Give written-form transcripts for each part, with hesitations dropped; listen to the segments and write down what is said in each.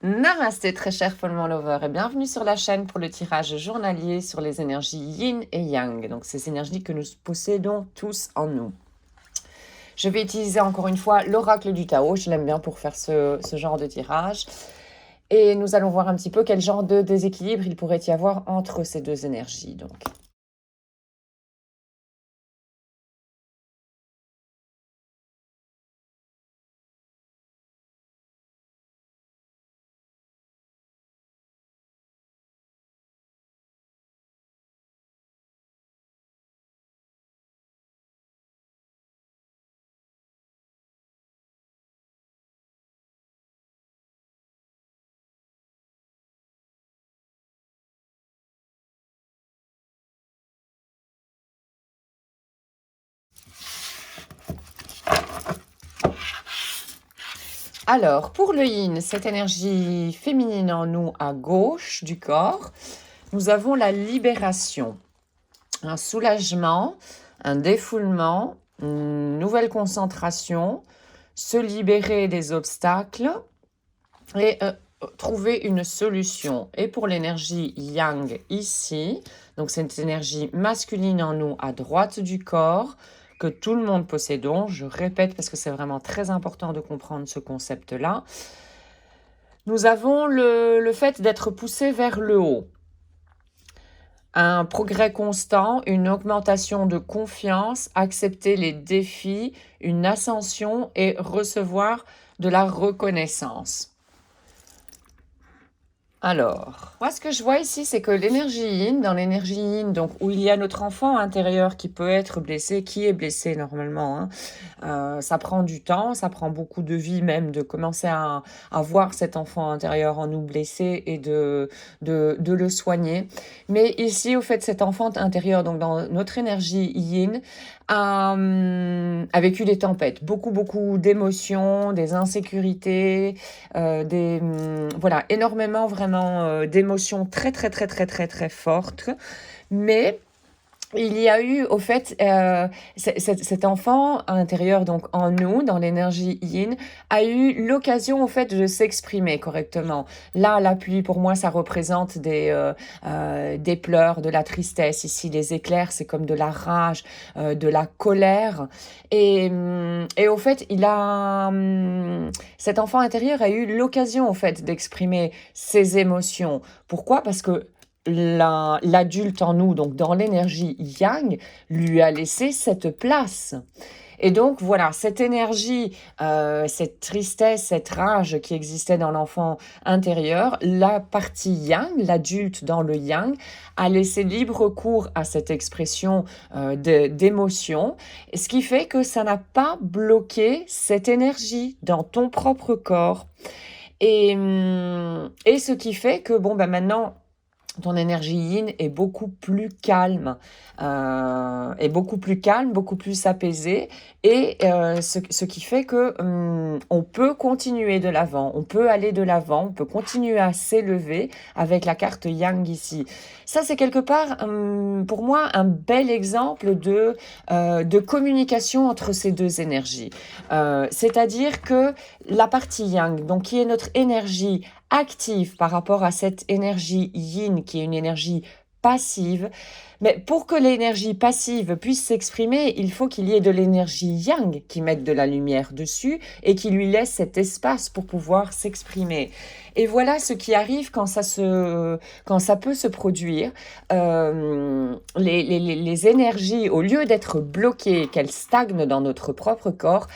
Namasté très cher Follement Lover et bienvenue sur la chaîne pour le tirage journalier sur les énergies Yin et Yang, donc ces énergies que nous possédons tous en nous. Je vais utiliser encore une fois l'oracle du Tao, je l'aime bien pour faire ce genre de tirage. Et nous allons voir un petit peu quel genre de déséquilibre il pourrait y avoir entre ces deux énergies. Donc. Alors, pour le yin, cette énergie féminine en nous à gauche du corps, nous avons la libération, un soulagement, un défoulement, une nouvelle concentration, se libérer des obstacles et trouver une solution. Et pour l'énergie yang ici, donc cette énergie masculine en nous à droite du corps, que tout le monde possédons, je répète parce que c'est vraiment très important de comprendre ce concept-là. Nous avons le fait d'être poussé vers le haut. Un progrès constant, une augmentation de confiance, accepter les défis, une ascension et recevoir de la reconnaissance. Alors, moi ce que je vois ici, c'est que l'énergie yin, dans l'énergie yin, donc où il y a notre enfant intérieur qui peut être blessé, qui est blessé normalement, hein, ça prend du temps, ça prend beaucoup de vie même de commencer à voir cet enfant intérieur en nous blessé et de le soigner. Mais ici, au fait, cet enfant intérieur, donc dans notre énergie yin, a vécu des tempêtes, beaucoup d'émotions, des insécurités, voilà, énormément vraiment d'émotions très fortes. Mais il y a eu, au fait, cet enfant intérieur, donc en nous, dans l'énergie yin, a eu l'occasion, au fait, de s'exprimer correctement. Là, la pluie, pour moi, ça représente des pleurs, de la tristesse. Ici, les éclairs, c'est comme de la rage, de la colère. Et au fait, cet enfant intérieur a eu l'occasion, au fait, d'exprimer ses émotions. Pourquoi? Parce que l'adulte en nous, donc dans l'énergie yang, lui a laissé cette place. Et donc voilà, cette énergie, cette tristesse, cette rage qui existait dans l'enfant intérieur, la partie yang, l'adulte dans le yang, a laissé libre cours à cette expression d'émotion, ce qui fait que ça n'a pas bloqué cette énergie dans ton propre corps. Et ce qui fait que, bon, ben maintenant, ton énergie yin est beaucoup plus calme, beaucoup plus apaisée, et ce qui fait que on peut continuer de l'avant, on peut aller de l'avant, on peut continuer à s'élever avec la carte yang ici. Ça, c'est quelque part, pour moi, un bel exemple de communication entre ces deux énergies. C'est-à-dire que la partie yang, donc qui est notre énergie active par rapport à cette énergie yin qui est une énergie passive. Mais pour que l'énergie passive puisse s'exprimer, il faut qu'il y ait de l'énergie yang qui mette de la lumière dessus et qui lui laisse cet espace pour pouvoir s'exprimer. Et voilà ce qui arrive quand ça peut se produire. Les énergies, au lieu d'être bloquées, qu'elles stagnent dans notre propre corps,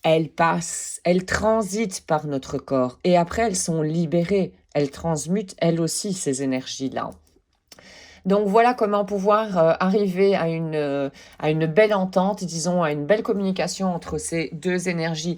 elles passent, elles transitent par notre corps et après elles sont libérées, elles transmutent elles aussi ces énergies-là. Donc voilà comment pouvoir arriver à une belle entente, disons, à une belle communication entre ces deux énergies.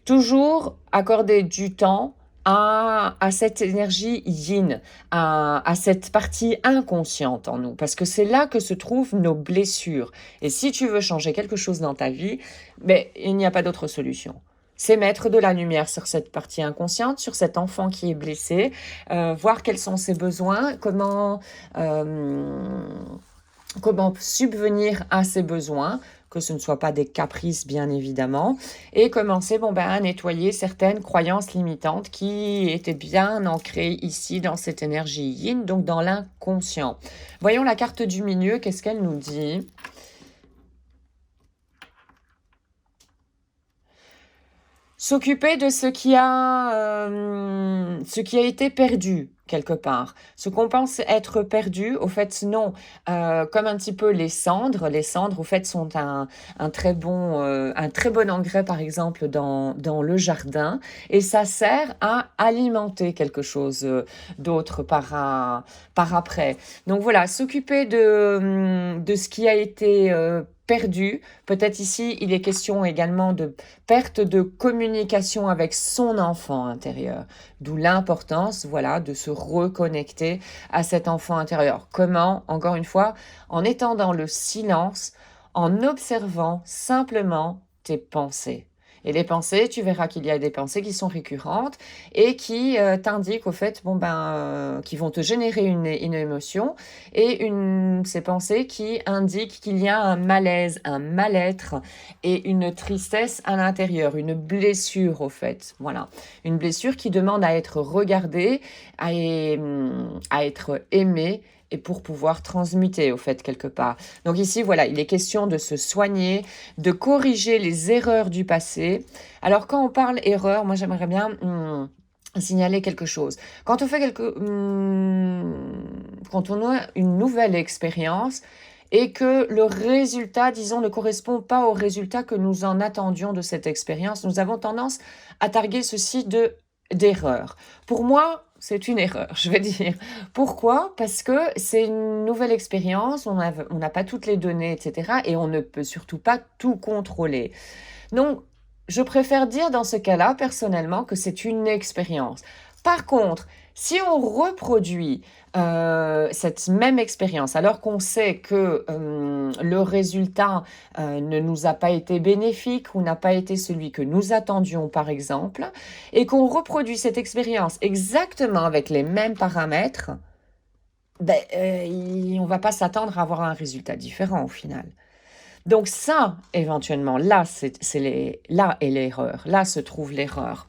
Toujours accorder du temps à cette énergie yin, à cette partie inconsciente en nous, parce que c'est là que se trouvent nos blessures. Et si tu veux changer quelque chose dans ta vie, mais il n'y a pas d'autre solution. C'est mettre de la lumière sur cette partie inconsciente, sur cet enfant qui est blessé, voir quels sont ses besoins, comment subvenir à ses besoins que ce ne soit pas des caprices, bien évidemment, et commencer à nettoyer certaines croyances limitantes qui étaient bien ancrées ici dans cette énergie yin, donc dans l'inconscient. Voyons la carte du milieu, qu'est-ce qu'elle nous dit? S'occuper de ce qui a été perdu quelque part. Ce qu'on pense être perdu, au fait, non. Comme un petit peu les cendres. Les cendres, au fait, sont un un très bon engrais, par exemple, dans le jardin. Et ça sert à alimenter quelque chose d'autre par après. Donc voilà, s'occuper de ce qui a été perdu. Peut-être ici, il est question également de perte de communication avec son enfant intérieur. D'où l'importance, voilà, de se reconnecter à cet enfant intérieur. Comment? Encore une fois, en étant dans le silence, en observant simplement tes pensées. Et les pensées, tu verras qu'il y a des pensées qui sont récurrentes et qui t'indiquent au fait, qui vont te générer une émotion et ces pensées qui indiquent qu'il y a un malaise, un mal-être et une tristesse à l'intérieur, une blessure au fait. Voilà, une blessure qui demande à être regardée, à être aimée et pour pouvoir transmuter au fait quelque part. Donc ici, voilà, il est question de se soigner, de corriger les erreurs du passé. Alors quand on parle erreur, moi j'aimerais bien signaler quelque chose. Quand on fait quand on a une nouvelle expérience et que le résultat, disons, ne correspond pas au résultat que nous en attendions de cette expérience, nous avons tendance à targuer ceci d'erreur. Pour moi, c'est une erreur, je vais dire. Pourquoi? Parce que c'est une nouvelle expérience, on n'a pas toutes les données, etc. Et on ne peut surtout pas tout contrôler. Donc, je préfère dire dans ce cas-là, personnellement, que c'est une expérience. Par contre, si on reproduit cette même expérience, alors qu'on sait que le résultat ne nous a pas été bénéfique ou n'a pas été celui que nous attendions, par exemple, et qu'on reproduit cette expérience exactement avec les mêmes paramètres, on ne va pas s'attendre à avoir un résultat différent au final. Donc ça, éventuellement, là est l'erreur. Là se trouve l'erreur.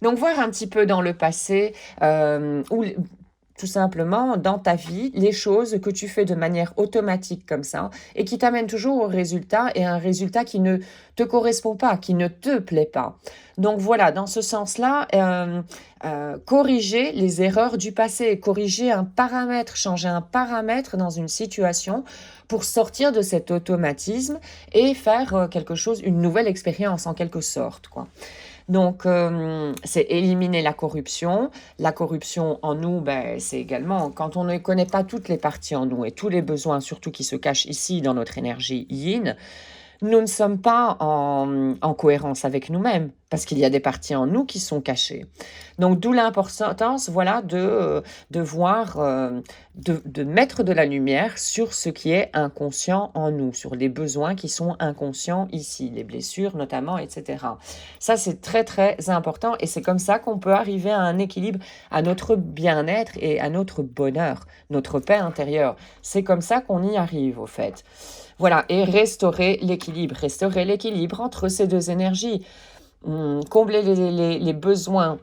Donc voir un petit peu dans le passé, ou tout simplement dans ta vie, les choses que tu fais de manière automatique comme ça, et qui t'amènent toujours au résultat, et un résultat qui ne te correspond pas, qui ne te plaît pas. Donc voilà, dans ce sens-là, corriger les erreurs du passé, corriger un paramètre, changer un paramètre dans une situation pour sortir de cet automatisme et faire quelque chose, une nouvelle expérience en quelque sorte, quoi. Donc, c'est éliminer la corruption. La corruption en nous, c'est également quand on ne connaît pas toutes les parties en nous et tous les besoins, surtout qui se cachent ici dans notre énergie yin, nous ne sommes pas en cohérence avec nous-mêmes, parce qu'il y a des parties en nous qui sont cachées. Donc, d'où l'importance, voilà, de voir, de mettre de la lumière sur ce qui est inconscient en nous, sur les besoins qui sont inconscients ici, les blessures notamment, etc. Ça, c'est très, très important et c'est comme ça qu'on peut arriver à un équilibre, à notre bien-être et à notre bonheur, notre paix intérieure. C'est comme ça qu'on y arrive, au fait. Voilà, et restaurer l'équilibre entre ces deux énergies. Combler les besoins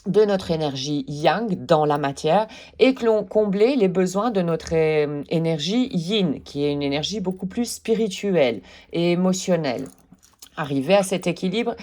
de notre énergie yang dans la matière et combler les besoins de notre énergie yin, qui est une énergie beaucoup plus spirituelle et émotionnelle. Arriver à cet équilibre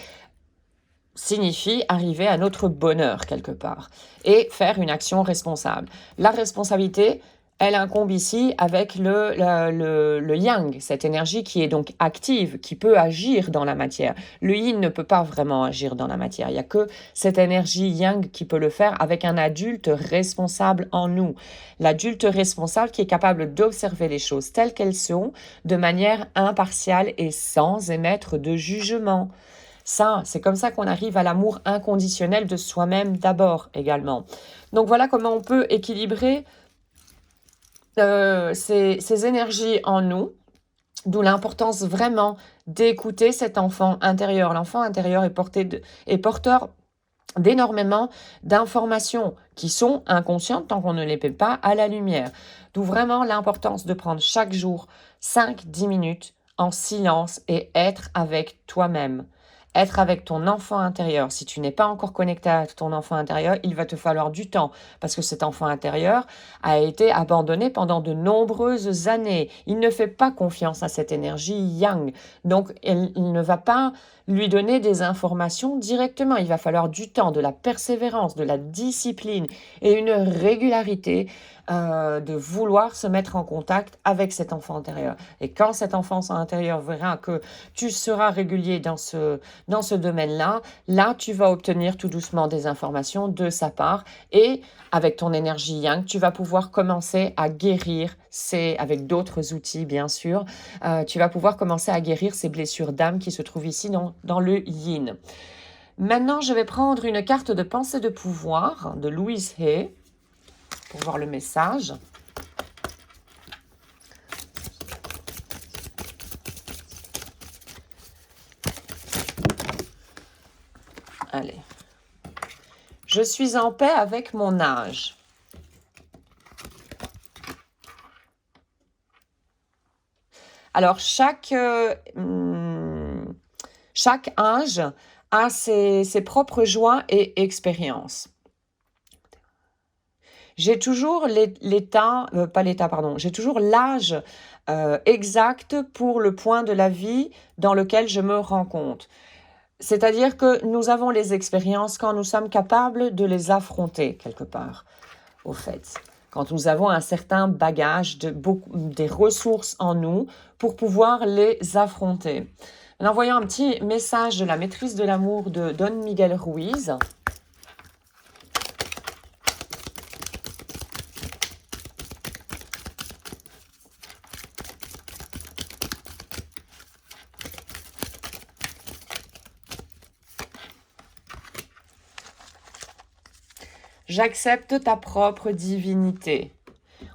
signifie arriver à notre bonheur quelque part et faire une action responsable. La responsabilité, elle incombe ici avec le yang, cette énergie qui est donc active, qui peut agir dans la matière. Le yin ne peut pas vraiment agir dans la matière. Il n'y a que cette énergie yang qui peut le faire avec un adulte responsable en nous. L'adulte responsable qui est capable d'observer les choses telles qu'elles sont, de manière impartiale et sans émettre de jugement. Ça, c'est comme ça qu'on arrive à l'amour inconditionnel de soi-même d'abord également. Donc voilà comment on peut équilibrer ces énergies en nous, d'où l'importance vraiment d'écouter cet enfant intérieur. L'enfant intérieur est porteur d'énormément d'informations qui sont inconscientes tant qu'on ne les met pas à la lumière. D'où vraiment l'importance de prendre chaque jour 5-10 minutes en silence et être avec toi-même. Être avec ton enfant intérieur. Si tu n'es pas encore connecté à ton enfant intérieur, il va te falloir du temps parce que cet enfant intérieur a été abandonné pendant de nombreuses années. Il ne fait pas confiance à cette énergie yang. Donc, il ne va pas lui donner des informations directement. Il va falloir du temps, de la persévérance, de la discipline et une régularité de vouloir se mettre en contact avec cet enfant intérieur. Et quand cet enfant intérieur verra que tu seras régulier dans ce domaine-là, là, tu vas obtenir tout doucement des informations de sa part et avec ton énergie yang, tu vas pouvoir commencer à guérir, avec d'autres outils bien sûr, tu vas pouvoir commencer à guérir ces blessures d'âme qui se trouvent ici dans le yin. Maintenant, je vais prendre une carte de pensée de pouvoir de Louise Hay pour voir le message. Allez. Je suis en paix avec mon âge. Alors, chaque âge a ses propres joies et expériences. J'ai toujours j'ai toujours l'âge exact pour le point de la vie dans lequel je me rencontre. C'est-à-dire que nous avons les expériences quand nous sommes capables de les affronter quelque part, au fait. Quand nous avons un certain bagage, des ressources en nous pour pouvoir les affronter. Maintenant, voyons un petit message de la maîtrise de l'amour de Don Miguel Ruiz. J'accepte ta propre divinité.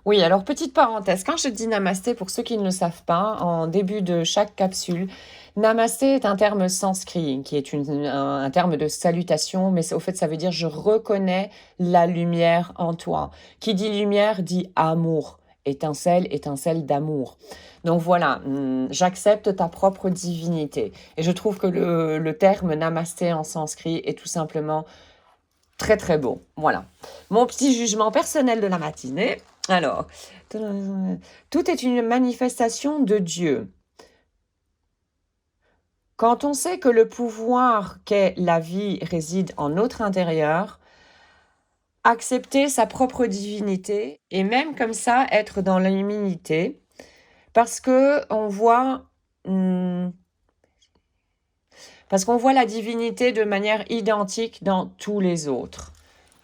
Oui, alors petite parenthèse, quand je dis namasté, pour ceux qui ne le savent pas, en début de chaque capsule, namasté est un terme sanskrit, qui est un terme de salutation, mais au fait ça veut dire je reconnais la lumière en toi. Qui dit lumière dit amour, étincelle, étincelle d'amour. Donc voilà, j'accepte ta propre divinité. Et je trouve que le terme namasté en sanskrit est tout simplement très très beau. Voilà. Mon petit jugement personnel de la matinée. Alors, tout est une manifestation de Dieu. Quand on sait que le pouvoir qu'est la vie réside en notre intérieur, accepter sa propre divinité et même comme ça être dans l'humilité, parce que on voit la divinité de manière identique dans tous les autres.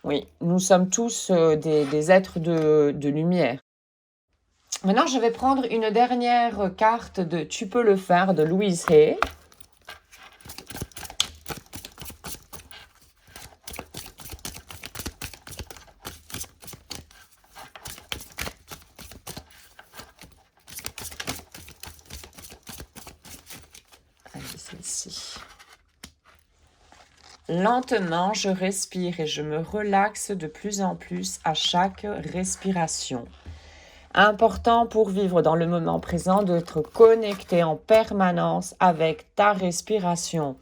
Oui, nous sommes tous des êtres de lumière. Maintenant, je vais prendre une dernière carte de Tu peux le faire de Louise Hay. Allez, celle-ci. Lentement, je respire et je me relaxe de plus en plus à chaque respiration. Important pour vivre dans le moment présent d'être connecté en permanence avec ta respiration.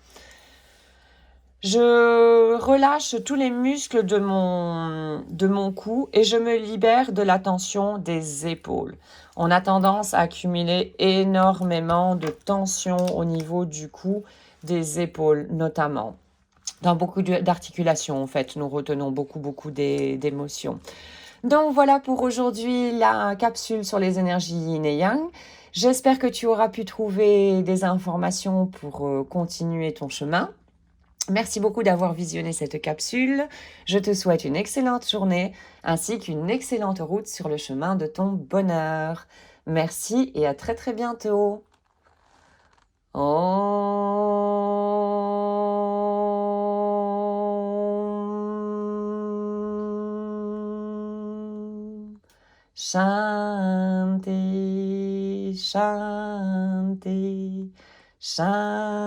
Je relâche tous les muscles de mon cou et je me libère de la tension des épaules. On a tendance à accumuler énormément de tension au niveau du cou, des épaules notamment. Dans beaucoup d'articulations, en fait, nous retenons beaucoup d'émotions. Donc voilà pour aujourd'hui la capsule sur les énergies yin et yang. J'espère que tu auras pu trouver des informations pour continuer ton chemin. Merci beaucoup d'avoir visionné cette capsule. Je te souhaite une excellente journée ainsi qu'une excellente route sur le chemin de ton bonheur. Merci et à très très bientôt. Shanti, Shanti, Shanti.